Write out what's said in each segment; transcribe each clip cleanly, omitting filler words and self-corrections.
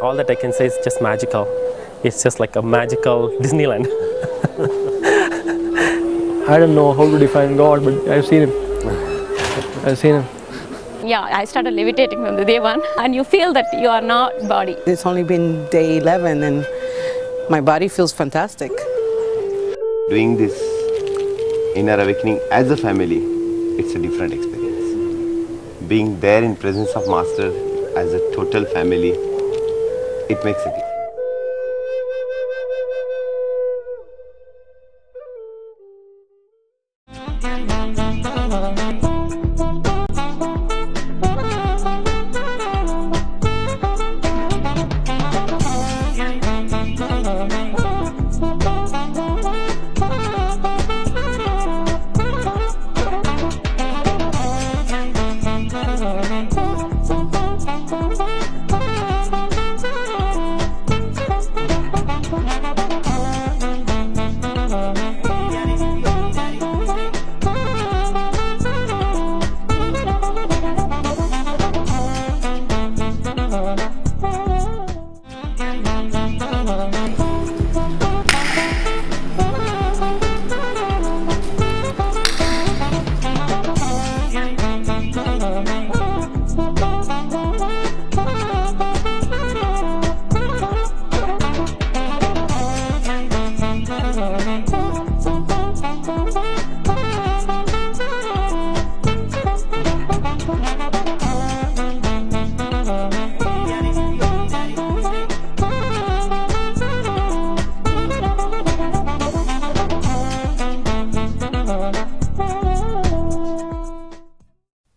all that I can say is just magical. It's just like a magical Disneyland. I don't know how to define God, but I've seen him. I've seen him. Yeah, I started levitating from the day one, and you feel that you are not body. It's only been day 11 and my body feels fantastic. Doing this inner awakening as a family, it's a different experience. Being there in presence of Master as a total family, it makes a difference.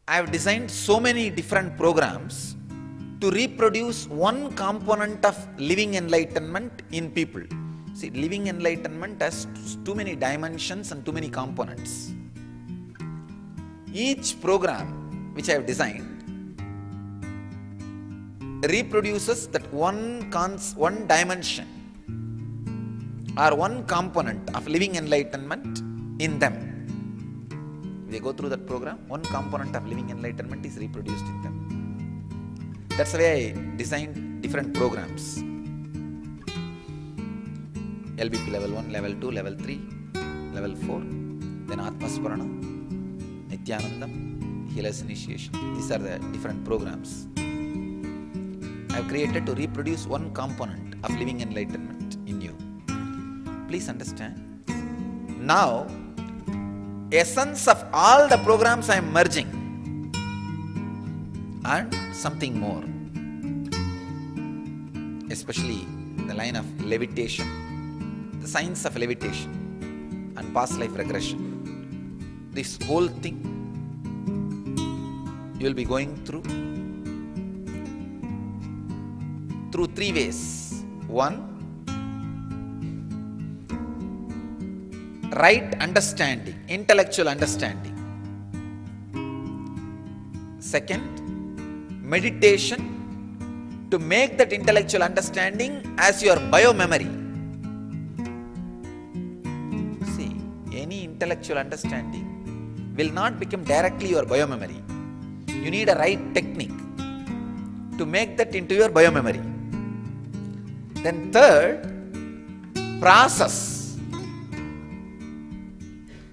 I have designed so many different programs to reproduce one component of living enlightenment in people. See, living enlightenment has too many dimensions and too many components. Each program which I have designed reproduces that one dimension or one component of living enlightenment in them. They go through that program, one component of living enlightenment is reproduced in them. That's the way I designed different programs. LBP level 1, level 2, level 3, level 4, then Atmasparana, Nithyananda, Healer's Initiation. These are the different programs I have created to reproduce one component of living enlightenment in you. Please understand. Now, essence of all the programs I am merging and something more, especially the line of levitation, the science of levitation and past life regression. This whole thing you will be going through three ways. One, right understanding, intellectual understanding. Second, meditation to make that intellectual understanding as your biomemory. See, any intellectual understanding will not become directly your biomemory. You need a right technique to make that into your biomemory. Then third, process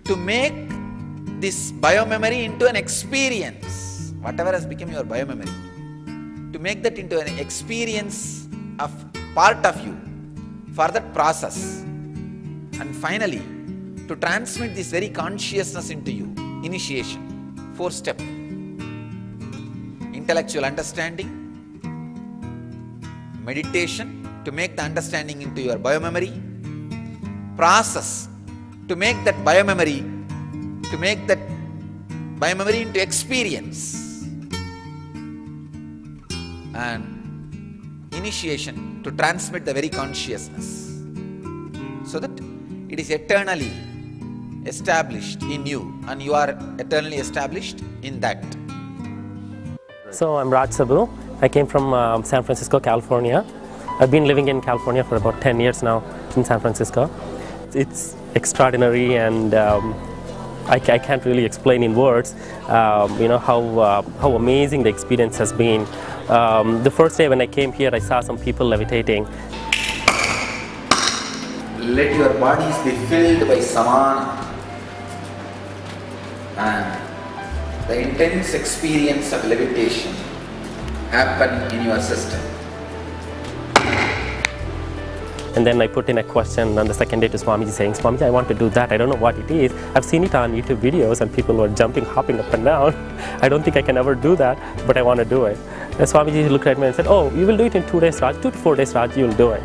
to make this biomemory into an experience, whatever has become your biomemory, to make that into an experience of part of you for that process. And finally, to transmit this very consciousness into you, initiation, 4 steps. Intellectual understanding, meditation to make the understanding into your biomemory, process to make that biomemory into experience, and initiation to transmit the very consciousness so that it is eternally established in you and you are eternally established in that. So I'm Raj Sabu. I came from San Francisco, California. I've been living in California for about 10 years now in San Francisco. It's extraordinary, and I can't really explain in words, how amazing the experience has been. The first day when I came here, I saw some people levitating. Let your bodies be filled by samana and the intense experience of levitation happen in your system. And then I put in a question on the second day to Swamiji saying, Swamiji, I want to do that. I don't know what it is. I've seen it on YouTube videos and people were jumping, hopping up and down. I don't think I can ever do that, but I want to do it. And Swamiji looked at me and said, oh, you will do it in 2 days, Raj. 2 to 4 days, Raj, you will do it.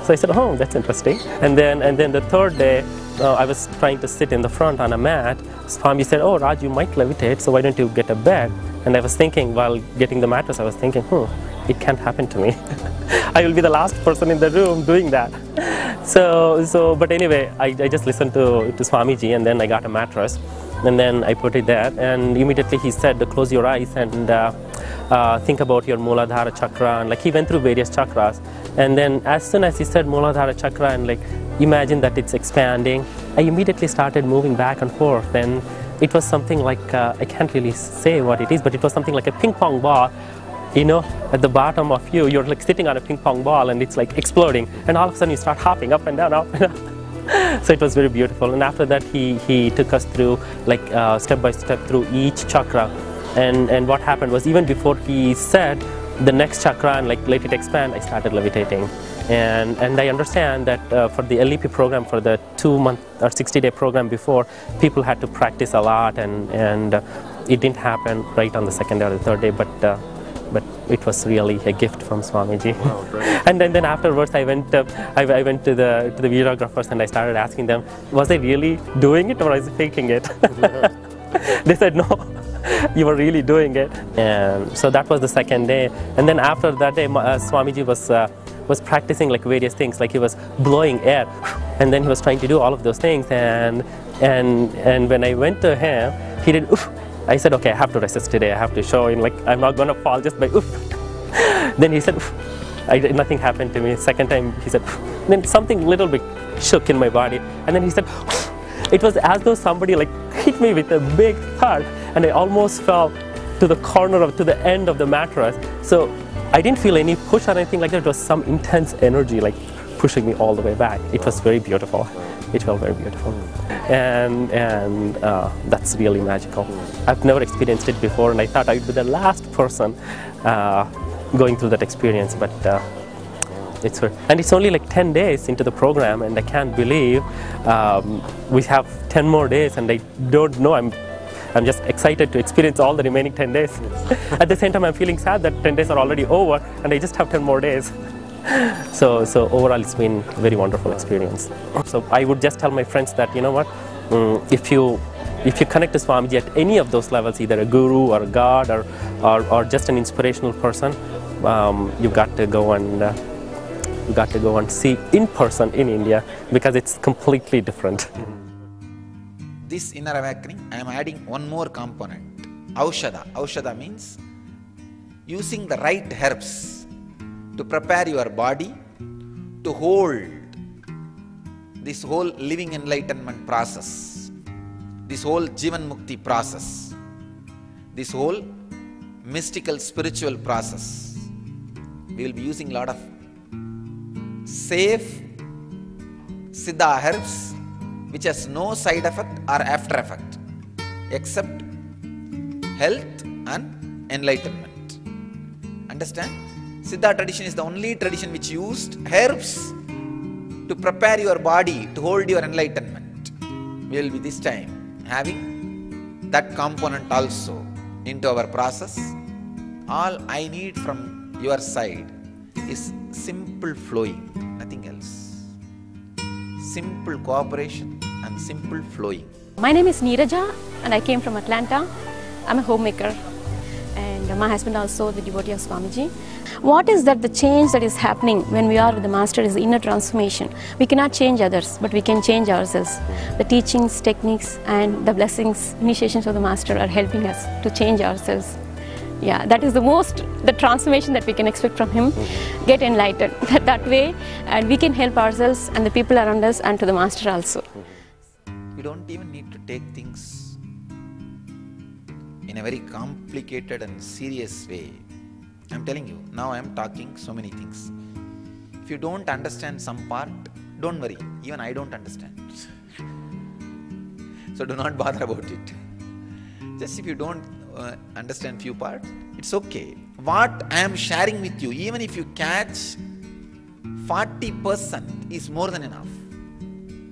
So I said, oh, that's interesting. And then the third day, I was trying to sit in the front on a mat. Swamiji said, oh, Raj, you might levitate, so why don't you get a bed? And I was thinking, while getting the mattress, I was thinking, it can't happen to me. I will be the last person in the room doing that. But anyway, I just listened to Swamiji, and then I got a mattress, and then I put it there, and immediately he said, close your eyes and think about your Muladhara chakra, and like he went through various chakras, and then as soon as he said Muladhara chakra and like imagine that it's expanding, I immediately started moving back and forth, and it was something like, I can't really say what it is, but it was something like a ping pong ball. You know, at the bottom of you, you're like sitting on a ping pong ball and it's like exploding, and all of a sudden you start hopping up and down, up and down. So it was very beautiful. And after that, he took us through like step by step through each chakra. And what happened was, even before he said the next chakra and like let it expand, I started levitating. And I understand that for the LEP program, for the 2-month or 60-day program before, people had to practice a lot, and it didn't happen right on the second day or the third day, but it was really a gift from Swamiji. Wow, and then afterwards, I went to the videographers and I started asking them, was I really doing it or was I faking it? They said, no, you were really doing it. And so that was the second day. And then after that day, Swamiji was practicing like various things, like he was blowing air, and then he was trying to do all of those things. And when I went to him, he did oof. I said, okay, I have to resist today. I have to show him, like, I'm not going to fall just by oof. Then he said, oof. Nothing happened to me. Second time, he said, oof. Then something little bit shook in my body. And then he said, oof. It was as though somebody like hit me with a big thud. And I almost fell to the corner to the end of the mattress. So I didn't feel any push or anything like that. It was some intense energy, like pushing me all the way back. It was very beautiful. It felt very beautiful, and that's really magical. I've never experienced it before, and I thought I'd be the last person going through that experience. But it's only like 10 days into the program, and I can't believe we have 10 more days, and I don't know. I'm just excited to experience all the remaining 10 days. At the same time, I'm feeling sad that 10 days are already over, and I just have 10 more days. So overall, it's been a very wonderful experience. So I would just tell my friends that, you know what, if you connect to Swamiji at any of those levels, either a guru or a god or just an inspirational person, you've got to go and see in person in India, because it's completely different. This inner awakening, I am adding one more component, Aushadha. Aushadha means using the right herbs to prepare your body to hold this whole living enlightenment process, this whole Jivan Mukti process, this whole mystical spiritual process. We will be using a lot of safe Siddha herbs which has no side effect or after effect except health and enlightenment. Understand? Siddha tradition is the only tradition which used herbs to prepare your body to hold your enlightenment. We will be this time having that component also into our process. All I need from your side is simple flowing, nothing else. Simple cooperation and simple flowing. My name is Neeraja and I came from Atlanta. I'm a homemaker, and my husband also the devotee of Swamiji. What is that the change that is happening when we are with the Master is the inner transformation. We cannot change others, but we can change ourselves. The teachings, techniques and the blessings, initiations of the Master are helping us to change ourselves. Yeah, that is the transformation that we can expect from him. Get enlightened that way, and we can help ourselves and the people around us and to the Master also. You don't even need to take things in a very complicated and serious way. I'm telling you, now I'm talking so many things. If you don't understand some part, don't worry, even I don't understand. So do not bother about it. Just if you don't understand few parts, it's okay. What I am sharing with you, even if you catch 40% is more than enough.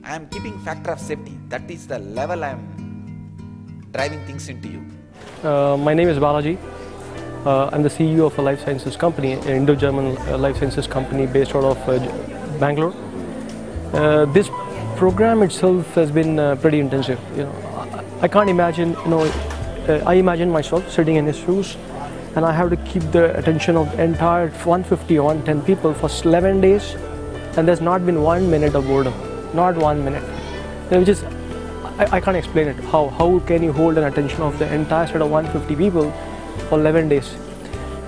I am keeping factor of safety. That is the level I am driving things into you. My name is Balaji. I'm the CEO of a life sciences company, an Indo-German life sciences company based out of Bangalore. This program itself has been pretty intensive. I can't imagine. I imagine myself sitting in his shoes, and I have to keep the attention of the entire 150 or 110 people for 11 days, and there's not been 1 minute of boredom, not 1 minute. Which is, I can't explain it. How can you hold an attention of the entire set of 150 people for 11 days?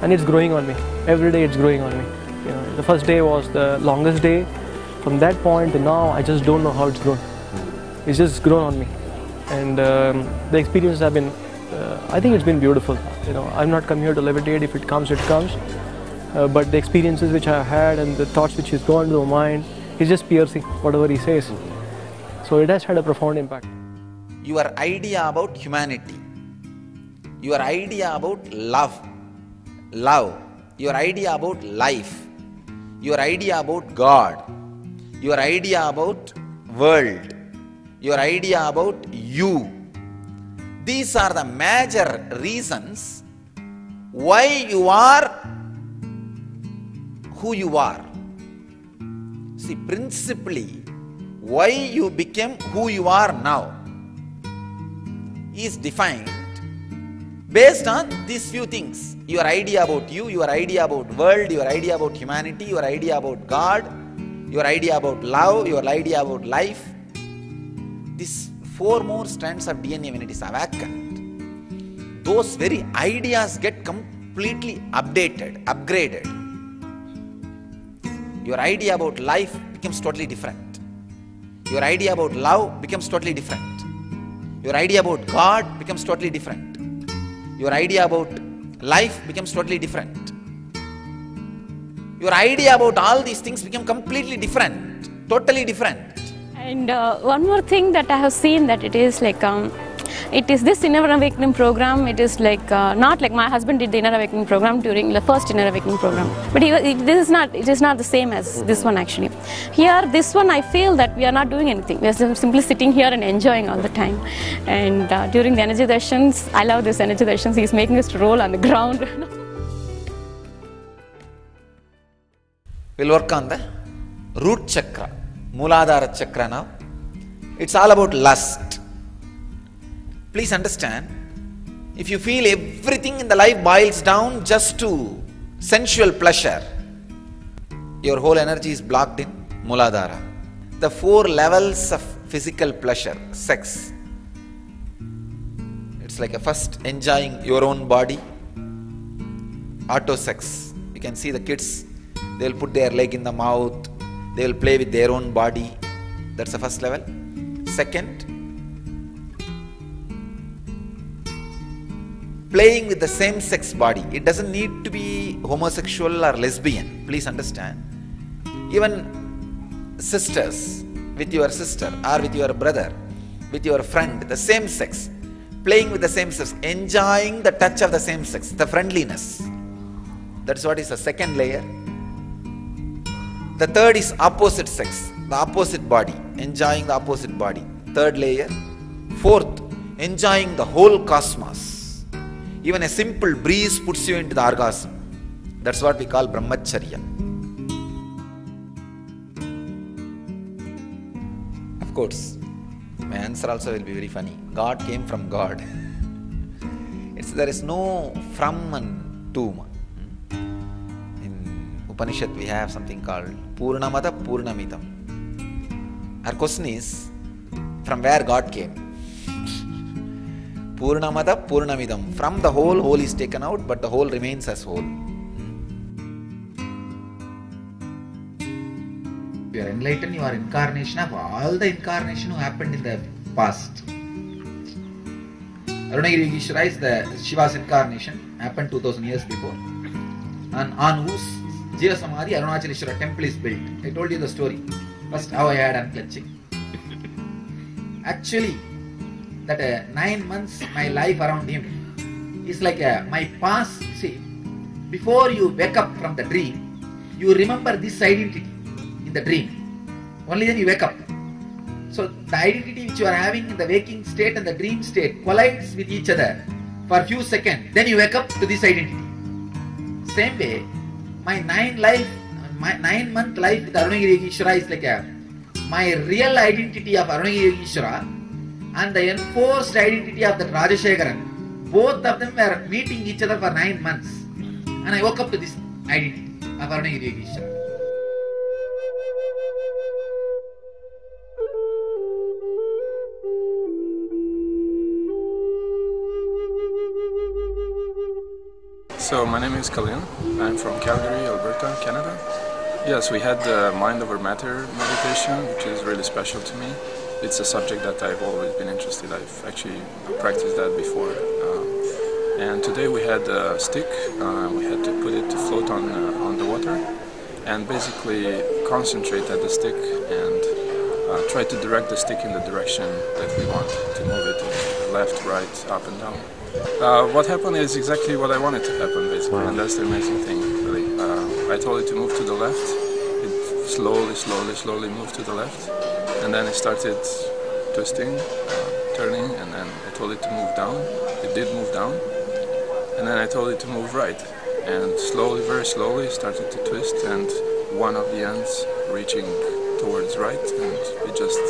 And it's growing on me. Every day it's growing on me. The first day was the longest day. From that point to now, I just don't know how it's grown. It's just grown on me. And the experiences have been, I think it's been beautiful. I'm not come here to levitate. If it comes, it comes. But the experiences which I had and the thoughts which has gone to my mind, is just piercing, whatever he says. So it has had a profound impact. Your idea about humanity, your idea about love, your idea about life, your idea about God, your idea about world, your idea about you. These are the major reasons why you are who you are. See, principally, why you became who you are now is defined based on these few things. Your idea about you, your idea about world, your idea about humanity, your idea about God, your idea about love, your idea about life. These 4 more strands of DNA, when it is awakened, those very ideas get completely updated, upgraded. Your idea about life becomes totally different. Your idea about love becomes totally different. Your idea about God becomes totally different. Your idea about life becomes totally different. Your idea about all these things become completely different, totally different. And one more thing that I have seen, that it is like, it is this inner awakening program, it is like, not like my husband did the inner awakening program during the first inner awakening program. But it is not the same as this one actually. Here, this one I feel that we are not doing anything. We are simply sitting here and enjoying all the time. And during the energy sessions, I love this energy sessions, he is making us to roll on the ground. We'll work on the root chakra, Mooladhara chakra now. It's all about lust. Please understand, if you feel everything in the life boils down just to sensual pleasure, your whole energy is blocked in Mooladhara. The 4 levels of physical pleasure, sex. It's like a first enjoying your own body, auto sex. You can see the kids, they will put their leg in the mouth, they will play with their own body. That's the first level. Second, playing with the same sex body. It doesn't need to be homosexual or lesbian. Please understand. Even sisters, with your sister or with your brother, with your friend, the same sex, playing with the same sex, enjoying the touch of the same sex, the friendliness. That's what is the second layer. The third is opposite sex, the opposite body, enjoying the opposite body. Third layer. Fourth, enjoying the whole cosmos. Even a simple breeze puts you into the orgasm. That's what we call brahmacharya. Of course, my answer also will be very funny. God came from God. There is no from and to. In Upanishad we have something called Purnamada Purnamidam. Our question is, from where God came? Purnamada Purnamidam. From the whole, whole is taken out, but the whole remains as whole. You are enlightened, you are incarnation of all the incarnation who happened in the past. Arunagiri Ishvara is the Shiva's incarnation, happened 2000 years before. on whose Jiva Samadhi Arunachaleshwara temple is built. I told you the story. First how I had unclenching. Actually, that 9 months my life around him is like my past. See, before you wake up from the dream, you remember this identity in the dream. Only then you wake up. So the identity which you are having in the waking state and the dream state collides with each other for a few seconds. Then you wake up to this identity. Same way, my 9-month life with Arunagiri Yogeshwara is like my real identity of Arunagiri Yogeshwara and the enforced identity of that Rajashekaran. Both of them were meeting each other for 9 months. And I woke up to this identity of Arunagiri Yogeshwara. So my name is Kalin. I'm from Calgary, Alberta, Canada. Yes, we had the mind over matter meditation, which is really special to me. It's a subject that I've always been interested in. I've actually practiced that before. And today we had a stick. We had to put it to float on the water and basically concentrate at the stick and try to direct the stick in the direction that we want to move it, left, right, up and down. What happened is exactly what I wanted to happen, basically, and that's the amazing thing, really. I told it to move to the left. It slowly moved to the left, and then it started twisting, turning, and then I told it to move down. It did move down, and then I told it to move right, and slowly, very slowly, it started to twist, and one of the ends reaching towards right, and it just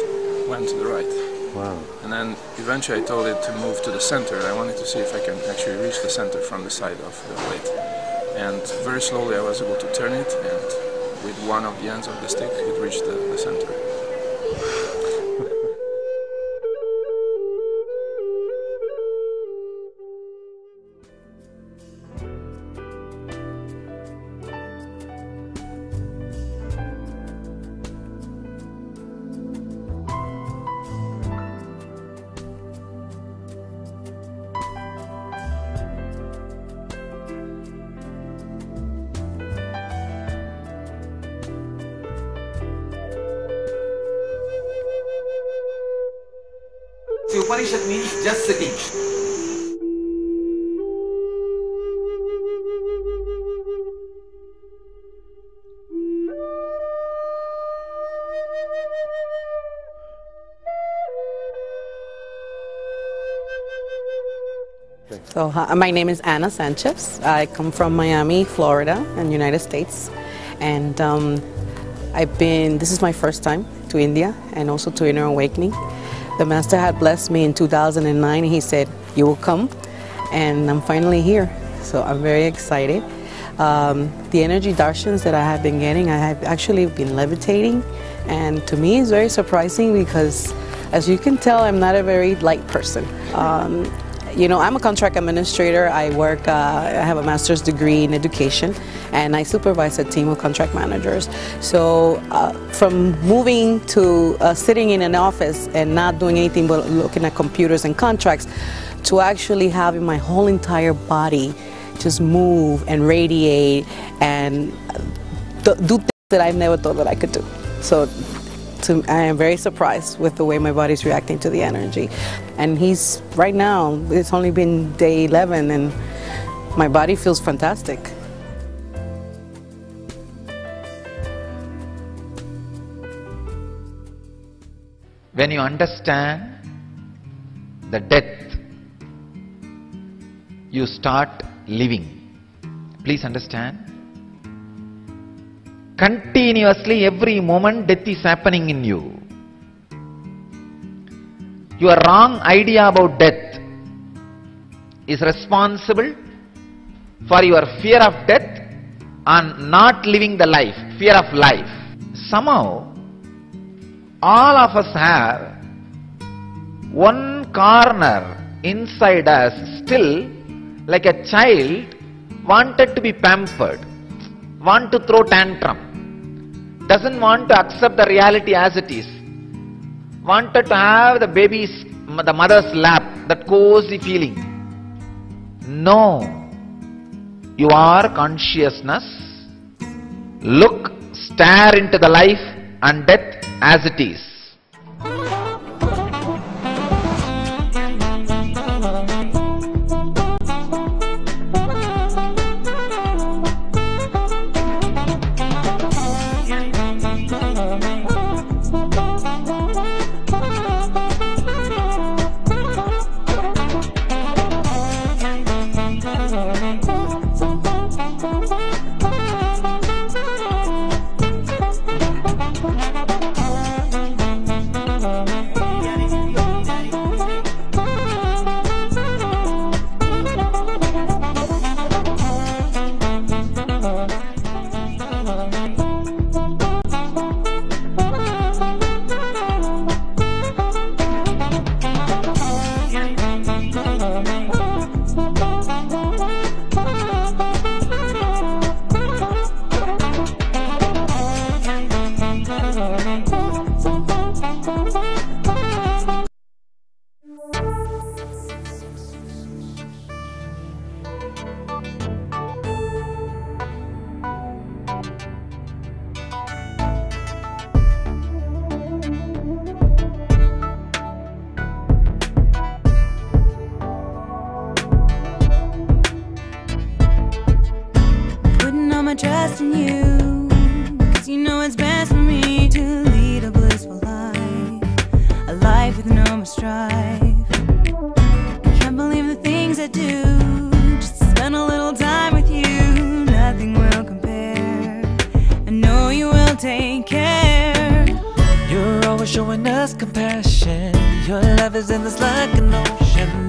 went to the right. Wow. And then eventually I told it to move to the center. I wanted to see if I can actually reach the center from the side of the plate. And very slowly I was able to turn it, and with one of the ends of the stick it reached the center. See, Upanishad means just sitting. So my name is Anna Sanchez. I come from Miami, Florida, in the United States. And this is my first time to India and also to Inner Awakening. The Master had blessed me in 2009. He said, you will come, and I'm finally here. So I'm very excited. The energy darshans that I have been getting, I have actually been levitating. And to me, it's very surprising because, as you can tell, I'm not a very light person. You know, I'm a contract administrator. I work, I have a master's degree in education, and I supervise a team of contract managers. So from moving to sitting in an office and not doing anything but looking at computers and contracts, to actually having my whole entire body just move and radiate and do things that I've never thought that I could do. So I am very surprised with the way my body's reacting to the energy. And right now, it's only been day 11 and my body feels fantastic. When you understand the death, you start living. Please understand. Continuously, every moment, death is happening in you. Your wrong idea about death is responsible for your fear of death and not living the life, fear of life. Somehow, all of us have one corner inside us still, like a child, wanted to be pampered, want to throw tantrum, doesn't want to accept the reality as it is, wanted to have the mother's lap, that cozy feeling. No, your consciousness, look, stare into the life and death as it is. Trust in you, 'cause you know it's best for me to lead a blissful life, a life with no more strife. I can't believe the things I do, just to spend a little time with you, nothing will compare. I know you will take care. You're always showing us compassion, your love is endless like an ocean.